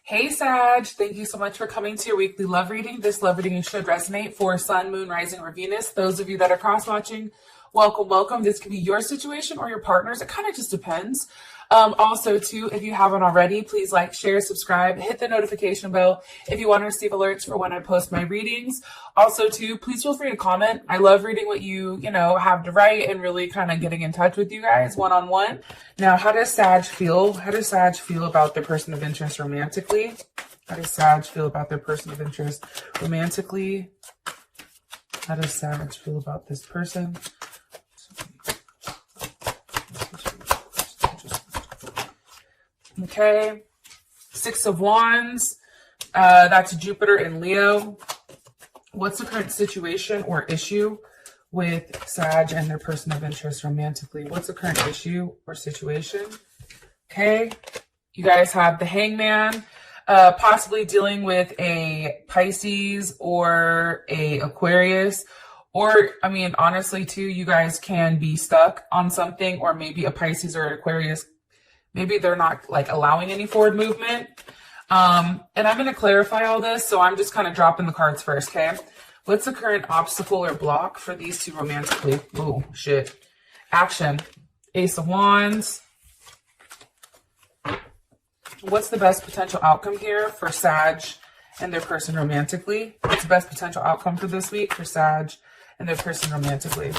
Hey Sag, thank you so much for coming to your weekly love reading. This love reading should resonate for Sun, Moon, Rising, or Venus. Those of you that are cross-watching, welcome, welcome. This could be your situation or your partner's. It kind of just depends. Also, too, if you haven't already, please like, share, subscribe, hit the notification bell if you want to receive alerts for when I post my readings. Also, too, please feel free to comment. I love reading what you have to write and really kind of getting in touch with you guys one-on-one. Now, how does Sag feel? How does Sag feel about their person of interest romantically? How does Sag feel about their person of interest romantically? How does Sag feel about this person? Okay, Six of Wands, that's Jupiter and Leo. What's the current situation or issue with Sag and their person of interest romantically? What's the current issue or situation? Okay, you guys have the Hangman, possibly dealing with a Pisces or a Aquarius. Or, I mean, honestly, too, you guys can be stuck on something, or maybe a Pisces or an Aquarius. Maybe they're not like allowing any forward movement. And I'm going to clarify all this. So I'm just kind of dropping the cards first. Okay. What's the current obstacle or block for these two romantically? Oh, shit. Action. Ace of Wands. What's the best potential outcome here for Sag and their person romantically? What's the best potential outcome for this week for Sag and their person romantically?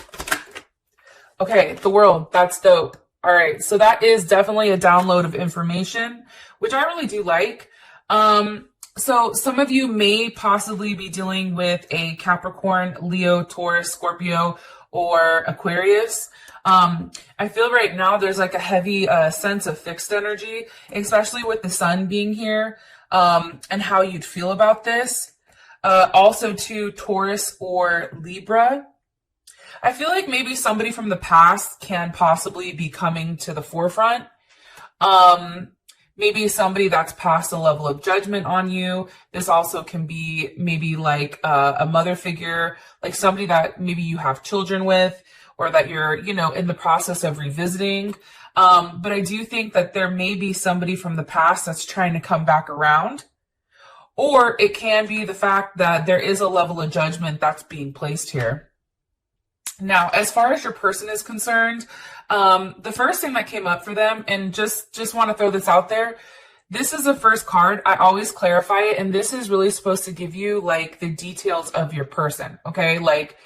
Okay. The World. That's dope. All right, so that is definitely a download of information, which I really do like. So some of you may possibly be dealing with a Capricorn, Leo, Taurus, Scorpio, or Aquarius. I feel right now there's like a heavy sense of fixed energy, especially with the sun being here, and how you'd feel about this. Also to Taurus or Libra. I feel like maybe somebody from the past can possibly be coming to the forefront. Maybe somebody that's past a level of judgment on you. This also can be maybe like a mother figure, like somebody that maybe you have children with, or that you're, in the process of revisiting. But I do think that there may be somebody from the past that's trying to come back around. Or it can be the fact that there is a level of judgment that's being placed here. Now, as far as your person is concerned, the first thing that came up for them, and just want to throw this out there, this is the first card. I always clarify it, and this is really supposed to give you like the details of your person, okay? Like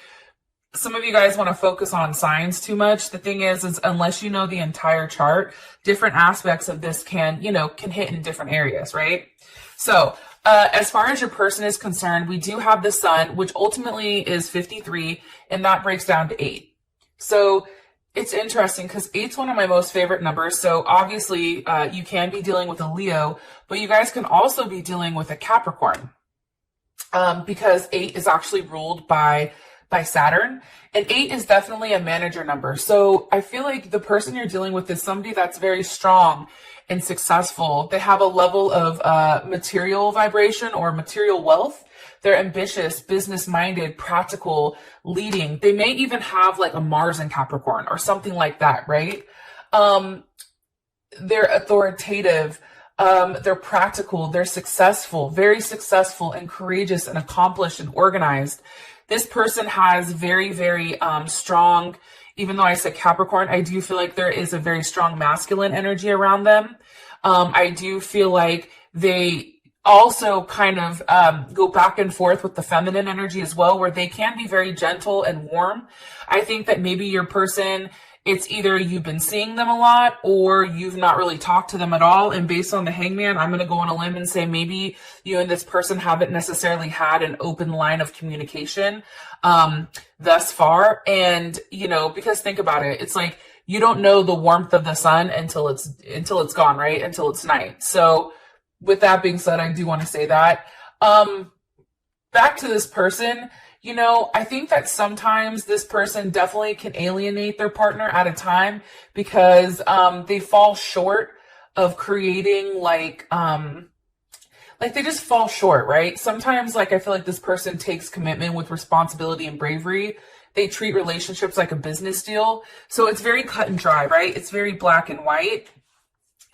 some of you guys want to focus on signs too much. The thing is unless you know the entire chart, different aspects of this can hit in different areas, right? So, as far as your person is concerned, we do have the sun, which ultimately is 53, and that breaks down to 8. So it's interesting because 8's one of my most favorite numbers. So obviously you can be dealing with a Leo, but you guys can also be dealing with a Capricorn, because 8 is actually ruled by Saturn, and 8 is definitely a manager number. So I feel like the person you're dealing with is somebody that's very strong and successful. They have a level of material vibration or material wealth. They're ambitious, business-minded, practical, leading. They may even have like a Mars in Capricorn or something like that, right? They're authoritative. They're practical. They're successful, very successful and courageous and accomplished and organized. This person has very, very strong, even though I said Capricorn, I do feel like there is a very strong masculine energy around them. I do feel like they also kind of go back and forth with the feminine energy as well, where they can be very gentle and warm. I think that maybe your person, it's either you've been seeing them a lot or you've not really talked to them at all. And based on the Hangman, I'm going to go on a limb and say maybe you and this person haven't necessarily had an open line of communication thus far. And, because think about it, it's like you don't know the warmth of the sun until it's gone, right? Until it's night. So with that being said, I do want to say that. Back to this person, I think that sometimes this person definitely can alienate their partner at a time because they fall short of creating like they just fall short, right? Sometimes I feel like this person takes commitment with responsibility and bravery. They treat relationships like a business deal. So it's very cut and dry, right? It's very black and white.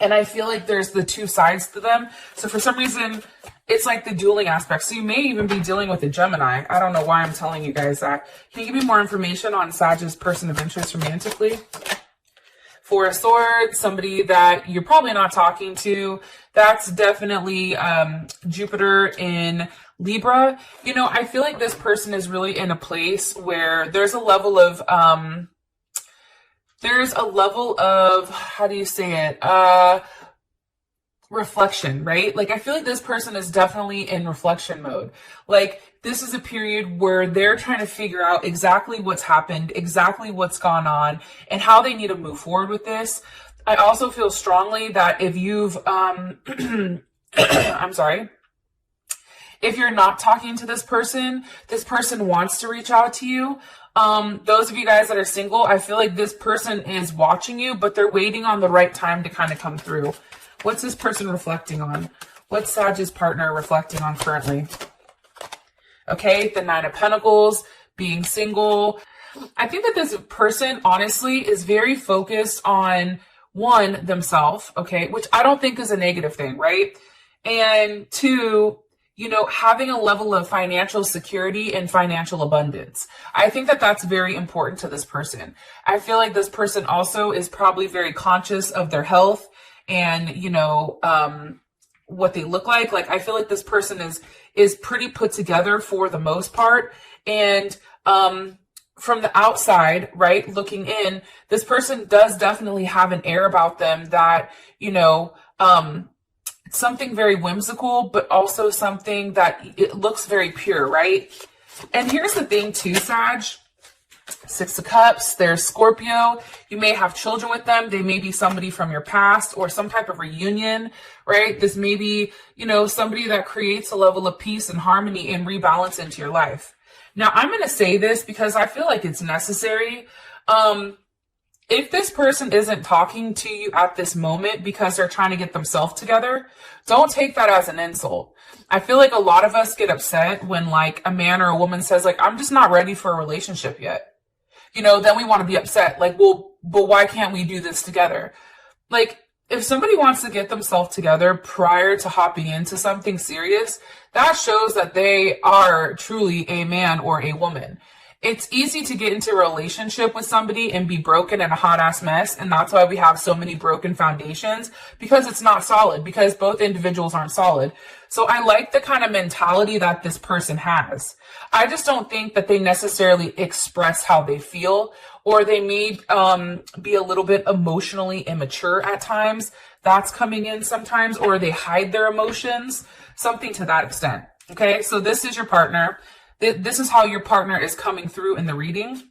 And I feel like there's the two sides to them. So for some reason, it's like the dueling aspect. So you may even be dealing with a Gemini. I don't know why I'm telling you guys that. Can you give me more information on Sag's person of interest romantically? Four of Swords, somebody that you're probably not talking to. That's definitely Jupiter in Libra. You know, I feel like this person is really in a place where there's a level of how do you say it? Reflection, right? Like, I feel like this person is definitely in reflection mode. Like, this is a period where they're trying to figure out exactly what's happened, exactly what's gone on, and how they need to move forward with this. I also feel strongly that if you've, I'm sorry, if you're not talking to this person wants to reach out to you. Those of you guys that are single, I feel like this person is watching you, but they're waiting on the right time to kind of come through. What's this person reflecting on? What's Sag's partner reflecting on currently? Okay, the Nine of Pentacles, being single. I think that this person, honestly, is very focused on, one, themselves, okay, which I don't think is a negative thing, right? And two, you know, having a level of financial security and financial abundance. I think that that's very important to this person. I feel like this person also is probably very conscious of their health and, you know, what they look like. Like, I feel like this person is pretty put together for the most part. And from the outside, right, looking in, this person does definitely have an air about them that, you know, something very whimsical, but also something that it looks very pure, right? And here's the thing too, Sag. Six of Cups, there's Scorpio. You may have children with them. They may be somebody from your past or some type of reunion, right? This may be, you know, somebody that creates a level of peace and harmony and rebalance into your life. Now, I'm going to say this because I feel like it's necessary. If this person isn't talking to you at this moment because they're trying to get themselves together, don't take that as an insult. I feel like a lot of us get upset when like a man or a woman says like, I'm just not ready for a relationship yet. You know, then we want to be upset. Like, well, but why can't we do this together? Like, if somebody wants to get themselves together prior to hopping into something serious, that shows that they are truly a man or a woman. It's easy to get into a relationship with somebody and be broken and a hot ass mess. And that's why we have so many broken foundations, because it's not solid, because both individuals aren't solid. So I like the kind of mentality that this person has. I just don't think that they necessarily express how they feel, or they may be a little bit emotionally immature at times. That's coming in sometimes, or they hide their emotions, something to that extent. Okay, so this is your partner. This is how your partner is coming through in the reading.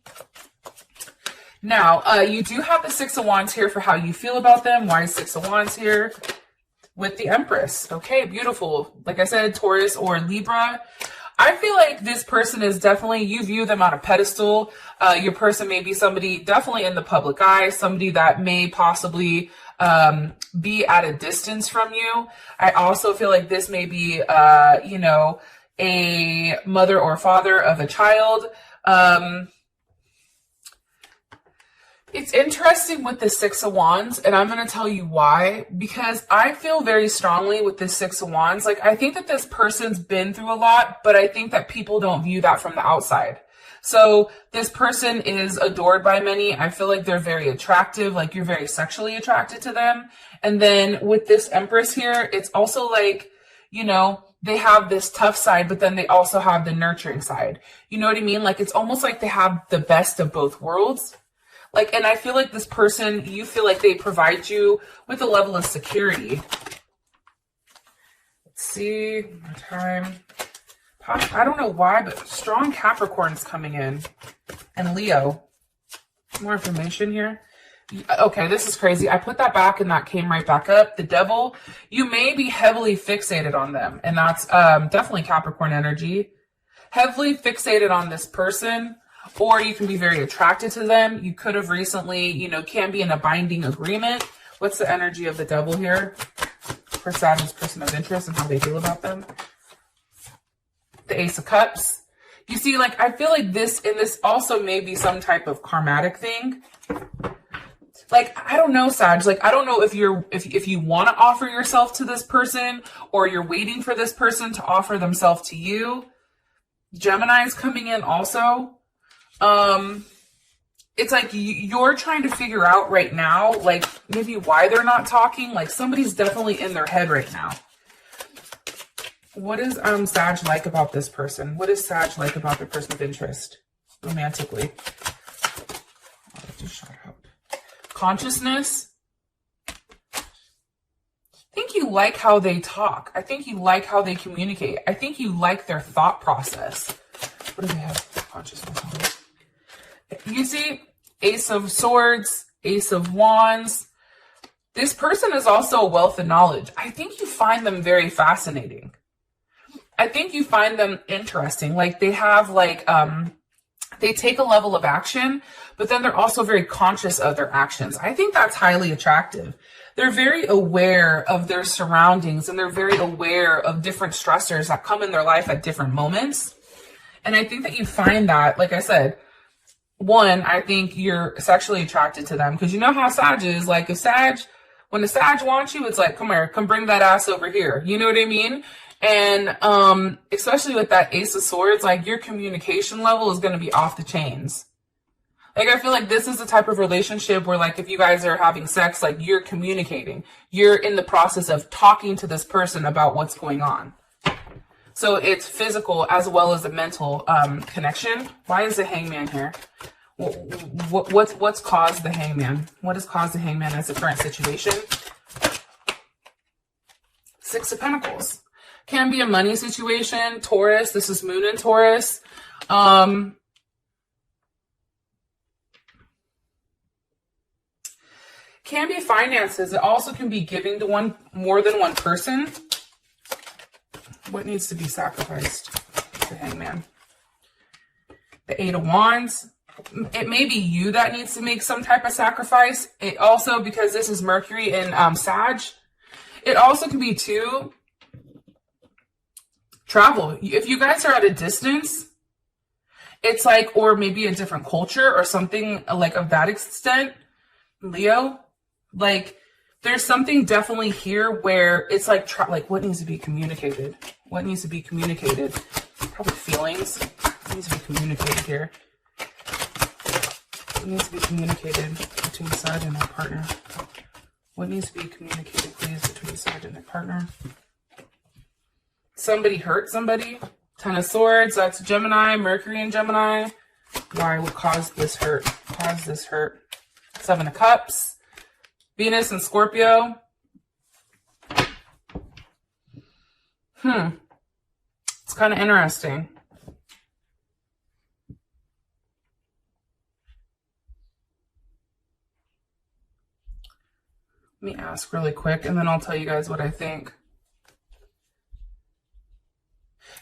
Now, you do have the Six of Wands here for how you feel about them. Why is Six of Wands here? With the Empress. Okay, beautiful. Like I said, Taurus or Libra. I feel like this person is definitely, you view them on a pedestal. Your person may be somebody definitely in the public eye, somebody that may possibly be at a distance from you. I also feel like this may be, you know, a mother or father of a child. It's interesting with the Six of Wands, and I'm going to tell you why, because I feel very strongly with the Six of Wands. Like, I think that this person's been through a lot, but I think that people don't view that from the outside. So this person is adored by many. I feel like they're very attractive, like you're very sexually attracted to them. And then with this Empress here, it's also like, you know, they have this tough side, but then they also have the nurturing side. You know what I mean? Like, it's almost like they have the best of both worlds. Like, and I feel like this person, you feel like they provide you with a level of security. Let's see, more time. I don't know why, but strong Capricorn's coming in. And Leo. More information here. Okay, this is crazy. I put that back and that came right back up. The Devil, you may be heavily fixated on them. And that's definitely Capricorn energy. Heavily fixated on this person. Or you can be very attracted to them. You could have recently, you know, can be in a binding agreement. What's the energy of the Devil here? For Saturn's person of interest and how they feel about them. The Ace of Cups. You see, like, I feel like this, and this also may be some type of karmatic thing. like, I don't know, Sag, like, I don't know if if you want to offer yourself to this person, or you're waiting for this person to offer themselves to you. Gemini is coming in also. It's like you're trying to figure out right now, like, maybe why they're not talking. Like, somebody's definitely in their head right now. What is Sag like about this person? What is Sag like about their person of interest romantically? Oh, that just shot out. Consciousness. I think you like how they talk. I think you like how they communicate. I think you like their thought process. What do they have consciousness on? You see, Ace of Swords, Ace of Wands. This person is also a wealth of knowledge. I think you find them very fascinating. I think you find them interesting. Like, they have like, they take a level of action, but then they're also very conscious of their actions. I think that's highly attractive. They're very aware of their surroundings, and they're very aware of different stressors that come in their life at different moments. And I think that you find that, like I said, one, I think you're sexually attracted to them, because you know how Sag is. Like, when the Sag wants you, it's like, come here, come bring that ass over here. You know what I mean? And especially with that Ace of Swords, like, your communication level is going to be off the chains. Like, I feel like this is the type of relationship where, like, if you guys are having sex, like, you're communicating. You're in the process of talking to this person about what's going on. So it's physical as well as a mental connection. Why is the Hangman here? What's caused the Hangman? What has caused the Hangman as the current situation? Six of Pentacles. Can be a money situation. Taurus. This is Moon in Taurus. Can be finances. It also can be giving to more than one person. What needs to be sacrificed? The Hangman. The Eight of Wands. It may be you that needs to make some type of sacrifice. It also, because this is Mercury in Sag, it also can be too, travel. If you guys are at a distance, it's like, or maybe a different culture or something like of that extent, Leo, like, there's something definitely here where it's like, what needs to be communicated? What needs to be communicated? Probably feelings. What needs to be communicated here? What needs to be communicated between Sag and their partner? What needs to be communicated, please, between Sag and their partner? Somebody hurt somebody. Ten of Swords, that's Gemini, Mercury in Gemini. Why would cause this hurt? Cause this hurt. Seven of Cups. Venus and Scorpio. It's kind of interesting. Let me ask really quick, and then I'll tell you guys what I think.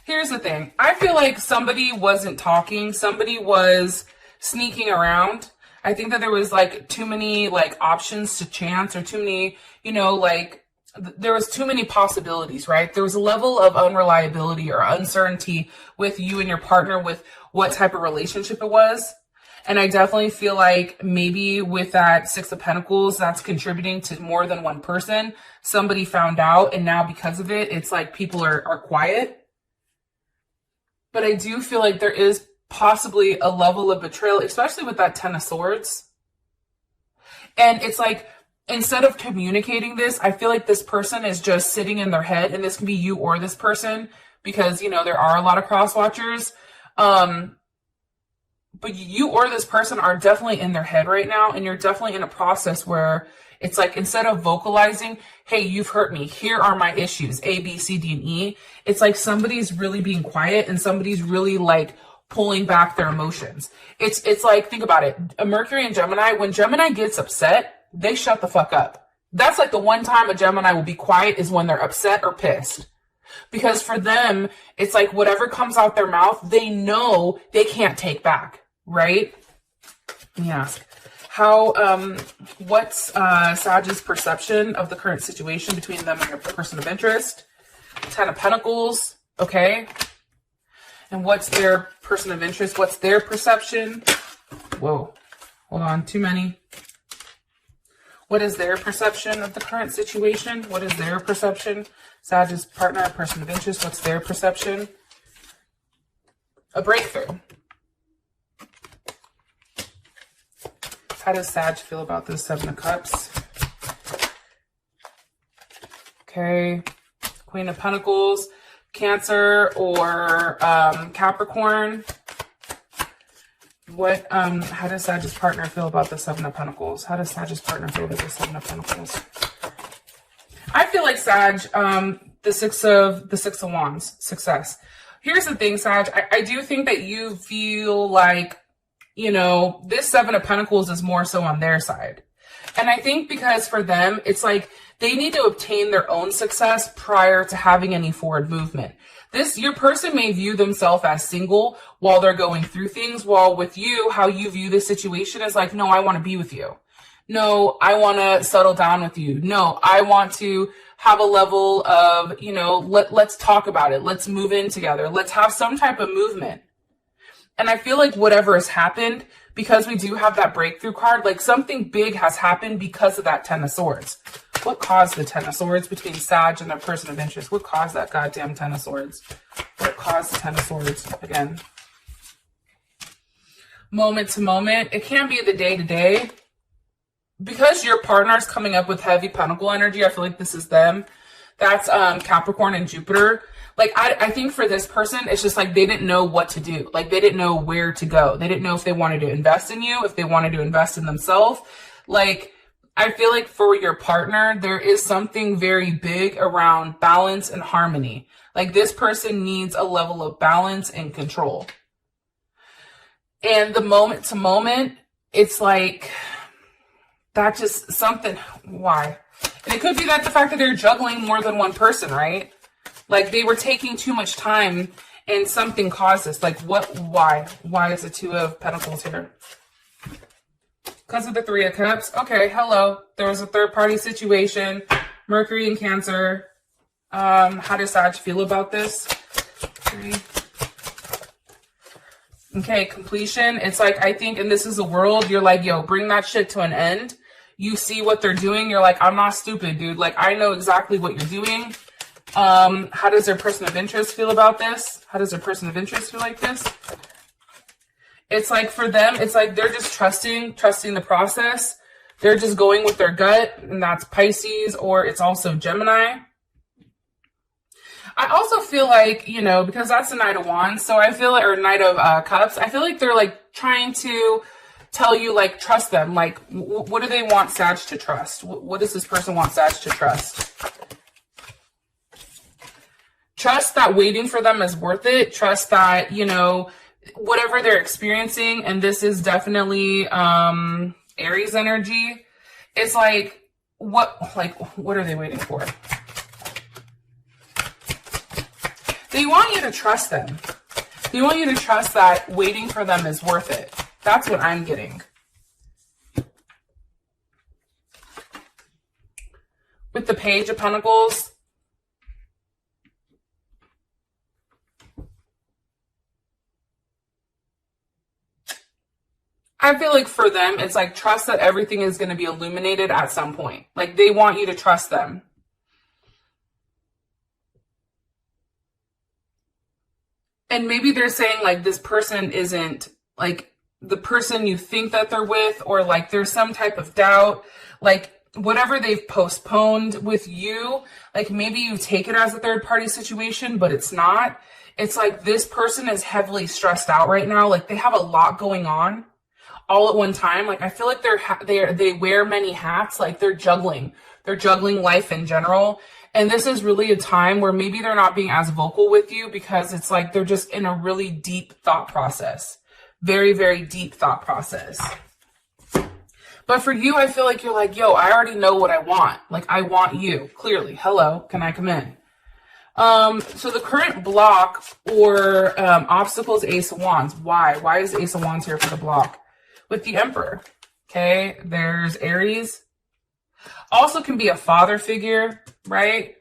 Here's the thing. I feel like somebody wasn't talking. Somebody was sneaking around. I think that there was like too many like options to chance, or too many, you know, like there was too many possibilities, right? There was a level of unreliability or uncertainty with you and your partner with what type of relationship it was. And I definitely feel like maybe with that Six of Pentacles, that's contributing to more than one person. Somebody found out, and now because of it, it's like people are quiet. But I do feel like there is possibly a level of betrayal, especially with that Ten of Swords. And it's like, instead of communicating this, I feel like this person is just sitting in their head, and this can be you or this person, because, you know, there are a lot of cross watchers. But you or this person are definitely in their head right now, and you're definitely in a process where it's like, instead of vocalizing, hey, you've hurt me, here are my issues, A, B, C, D, and E, it's like somebody's really being quiet, and somebody's really like pulling back their emotions. It's like, think about it. A Mercury and Gemini, when Gemini gets upset, they shut the fuck up. That's like the one time a Gemini will be quiet, is when they're upset or pissed. Because for them, it's like whatever comes out their mouth, they know they can't take back, right? Let me ask. What's Sag's perception of the current situation between them and your person of interest? Ten of Pentacles, okay. And what's their person of interest? What's their perception? Whoa, hold on, too many. What is their perception of the current situation? What is their perception? Sag's partner, person of interest, what's their perception? A breakthrough. How does Sag feel about this Seven of Cups? Okay. Queen of Pentacles, Cancer or Capricorn. What, how does Sag's partner feel about the Seven of Pentacles? How does Sag's partner feel about the Seven of Pentacles? I feel like Sag, the Six of Wands, success. Here's the thing, Sag, I do think that you feel like, you know, this Seven of Pentacles is more so on their side. And I think because for them, it's like they need to obtain their own success prior to having any forward movement. Your person may view themselves as single while they're going through things, while with you, how you view this situation is like, no, I want to be with you. No, I want to settle down with you. No, I want to have a level of, you know, let's talk about it. Let's move in together. Let's have some type of movement. And I feel like whatever has happened, because we do have that breakthrough card, like something big has happened because of that Ten of Swords. What caused the Ten of Swords between Sag and their person of interest? What caused that goddamn Ten of Swords? What caused the Ten of Swords again? Moment to moment. It can't be the day to day. Because your partner's coming up with heavy pentacle energy, I feel like this is them. That's Capricorn and Jupiter. Like, I think for this person, it's just like they didn't know what to do. Like, they didn't know where to go. They didn't know if they wanted to invest in you, if they wanted to invest in themselves. Like, I feel like for your partner, there is something very big around balance and harmony. Like, this person needs a level of balance and control. And the moment to moment, it's like, that's just something. Why? And it could be that the fact that they're juggling more than one person, right? Like, they were taking too much time and something caused this. Like, what? Why? Why is the Two of Pentacles here? Because of the Three of Cups. Okay, hello. There was a third-party situation. Mercury and Cancer. How does Sag feel about this? Okay, completion. It's like, I think, and this is a world, you're like, yo, bring that shit to an end. You see what they're doing. You're like, I'm not stupid, dude. Like, I know exactly what you're doing. How does their person of interest feel about this? How does their person of interest feel like this? It's like for them, it's like they're just trusting the process. They're just going with their gut, and that's Pisces, or it's also Gemini. I also feel like, you know, because that's the Knight of Wands, so I feel like, or Knight of Cups, I feel like they're like trying to tell you, like, trust them. Like, what do they want Sag to trust? What does this person want Sag to trust? Trust that waiting for them is worth it. Trust that, you know, whatever they're experiencing, and this is definitely Aries energy. It's like, what are they waiting for? They want you to trust them. They want you to trust that waiting for them is worth it. That's what I'm getting. With the Page of Pentacles, I feel like for them, it's like trust that everything is going to be illuminated at some point. Like, they want you to trust them. And maybe they're saying, like, this person isn't, like, the person you think that they're with, or, like, there's some type of doubt. Like, whatever they've postponed with you, like, maybe you take it as a third-party situation, but it's not. It's like this person is heavily stressed out right now. Like, they have a lot going on all at one time. Like, I feel like they wear many hats. Like, they're juggling life in general. And this is really a time where maybe they're not being as vocal with you, because it's like they're just in a really deep thought process. Very, very deep thought process. But for you, I feel like you're like, yo, I already know what I want. Like, I want you. Clearly. Hello, can I come in? So the current block or obstacle is Ace of Wands. Why? Why is Ace of Wands here for the block? With the Emperor. Okay, there's Aries. Also can be a father figure, right?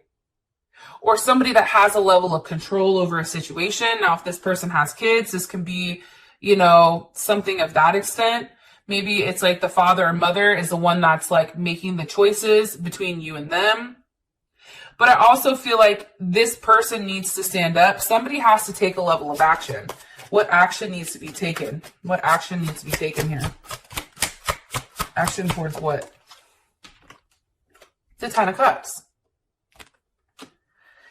Or somebody that has a level of control over a situation. Now, if this person has kids, this can be, you know, something of that extent. Maybe it's like the father or mother is the one that's like making the choices between you and them. But I also feel like this person needs to stand up. Somebody has to take a level of action. What action needs to be taken? What action needs to be taken here? Action towards what? The Ten of Cups.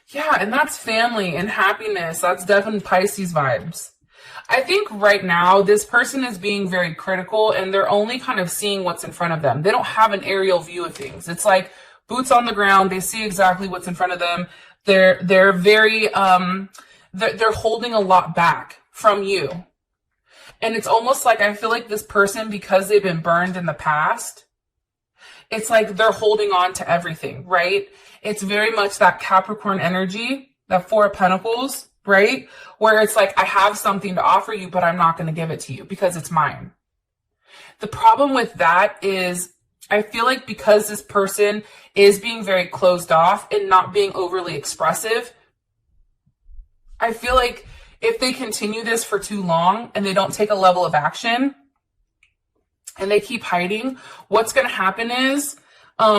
Yeah, and that's family and happiness. That's definitely Pisces vibes. I think right now this person is being very critical and they're only kind of seeing what's in front of them. They don't have an aerial view of things. It's like boots on the ground. They see exactly what's in front of them. They're very they're holding a lot back from you. And it's almost like I feel like this person, because they've been burned in the past, it's like they're holding on to everything, right? It's very much that Capricorn energy, that Four of Pentacles, right? Where it's like, I have something to offer you, but I'm not going to give it to you because it's mine. The problem with that is I feel like because this person is being very closed off and not being overly expressive, I feel like if they continue this for too long and they don't take a level of action and they keep hiding, what's going to happen is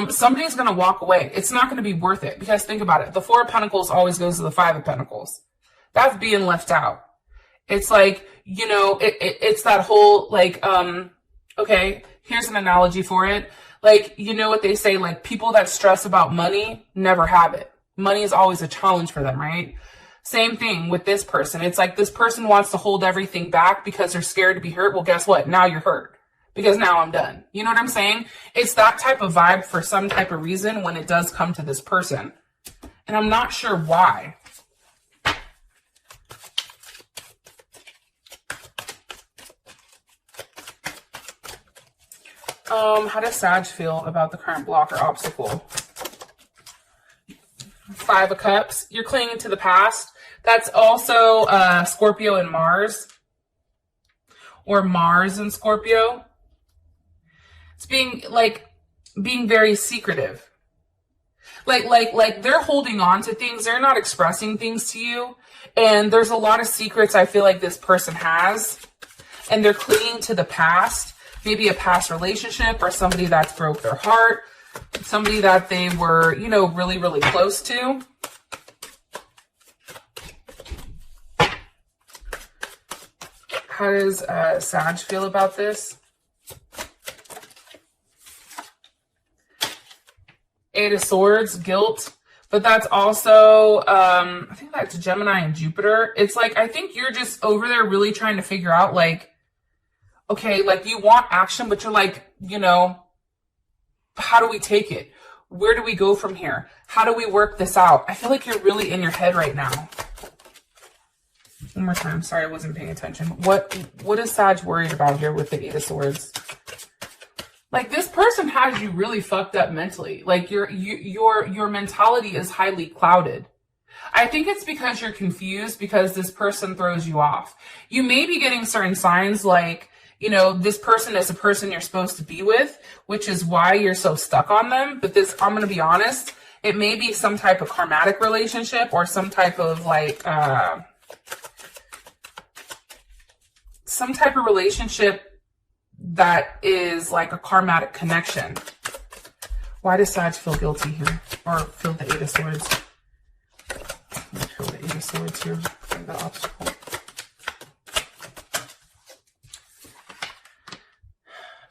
somebody's going to walk away. It's not going to be worth it because think about it. The Four of Pentacles always goes to the Five of Pentacles. That's being left out. It's like, you know, it's that whole like, okay, here's an analogy for it. Like, you know what they say, like people that stress about money never have it. Money is always a challenge for them, right? Same thing with this person. It's like this person wants to hold everything back because they're scared to be hurt. Well, guess what? Now you're hurt because now I'm done. You know what I'm saying? It's that type of vibe for some type of reason when it does come to this person. And I'm not sure why. How does Sag feel about the current block or obstacle? Five of Cups. You're clinging to the past. That's also Scorpio and Mars. Or Mars and Scorpio. It's being very secretive. Like they're holding on to things. They're not expressing things to you. And there's a lot of secrets I feel like this person has. And they're clinging to the past. Maybe a past relationship or somebody that's broke their heart. Somebody that they were, you know, really, really close to. How does Sag feel about this? Eight of Swords, guilt. But that's also, I think that's Gemini and Jupiter. It's like, I think you're just over there really trying to figure out, like, okay, like you want action, but you're like, you know, how do we take it? Where do we go from here? How do we work this out? I feel like you're really in your head right now. One more time. Sorry, I wasn't paying attention. What is Sag worried about here with the Eight of Swords? Like this person has you really fucked up mentally. Like your mentality is highly clouded. I think it's because you're confused because this person throws you off. You may be getting certain signs like, you know, this person is a person you're supposed to be with, which is why you're so stuck on them. But this, I'm going to be honest, it may be some type of karmatic relationship or some type of like, some type of relationship that is like a karmatic connection. Why does Sag feel guilty here? Or feel the Eight of Swords? Feel the Eight of Swords here. The obstacle.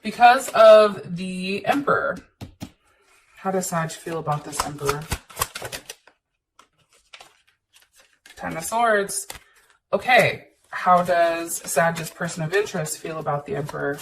Because of the Emperor. How does Sag feel about this Emperor? Ten of Swords. Okay. How does Sag's person of interest feel about the Emperor?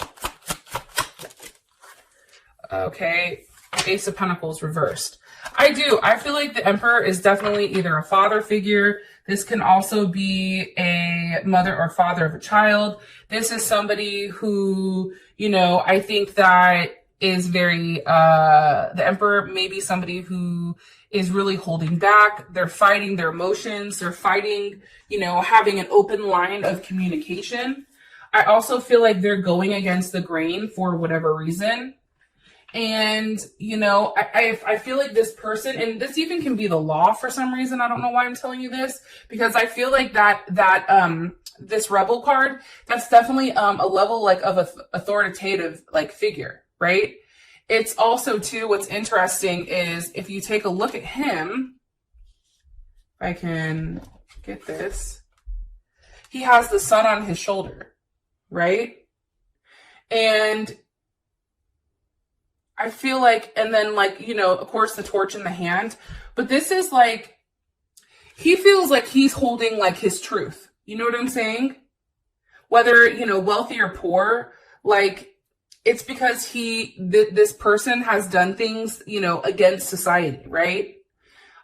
Okay. Ace of Pentacles reversed. I feel like the Emperor is definitely either a father figure. This can also be a mother or father of a child. This is somebody who, you know, I think that is very, the Emperor may be somebody who is really holding back. They're fighting their emotions. They're fighting, you know, having an open line of communication. I also feel like they're going against the grain for whatever reason. And, you know, I feel like this person, and this even can be the law for some reason. I don't know why I'm telling you this, because I feel like that this rebel card, that's definitely a level like of authoritative like figure, right? It's also too, what's interesting is if you take a look at him, if I can get this, he has the sun on his shoulder, right? And I feel like, and then like, you know, of course the torch in the hand, but this is like, he feels like he's holding like his truth. You know what I'm saying? Whether, you know, wealthy or poor, like it's because this person has done things, you know, against society, right?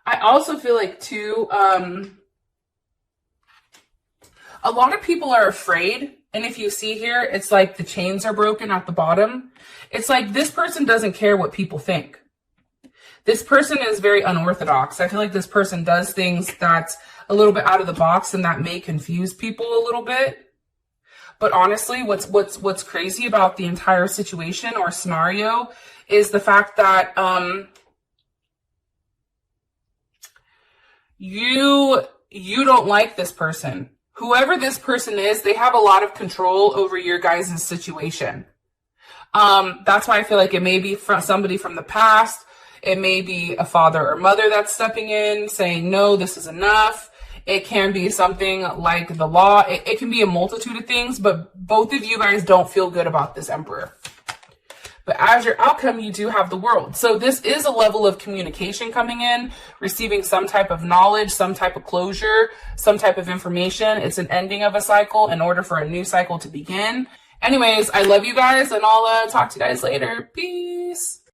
I also feel like too, a lot of people are afraid. And if you see here, it's like the chains are broken at the bottom. It's like this person doesn't care what people think. This person is very unorthodox. I feel like this person does things that's a little bit out of the box and that may confuse people a little bit. But honestly, what's crazy about the entire situation or scenario is the fact that you don't like this person. Whoever this person is, they have a lot of control over your guys' situation. That's why I feel like it may be from somebody from the past. It may be a father or mother that's stepping in saying, no, this is enough. It can be something like the law. It can be a multitude of things, but both of you guys don't feel good about this emperor. But as your outcome, you do have the world. So this is a level of communication coming in, receiving some type of knowledge, some type of closure, some type of information. It's an ending of a cycle in order for a new cycle to begin. Anyways, I love you guys, and I'll talk to you guys later. Peace.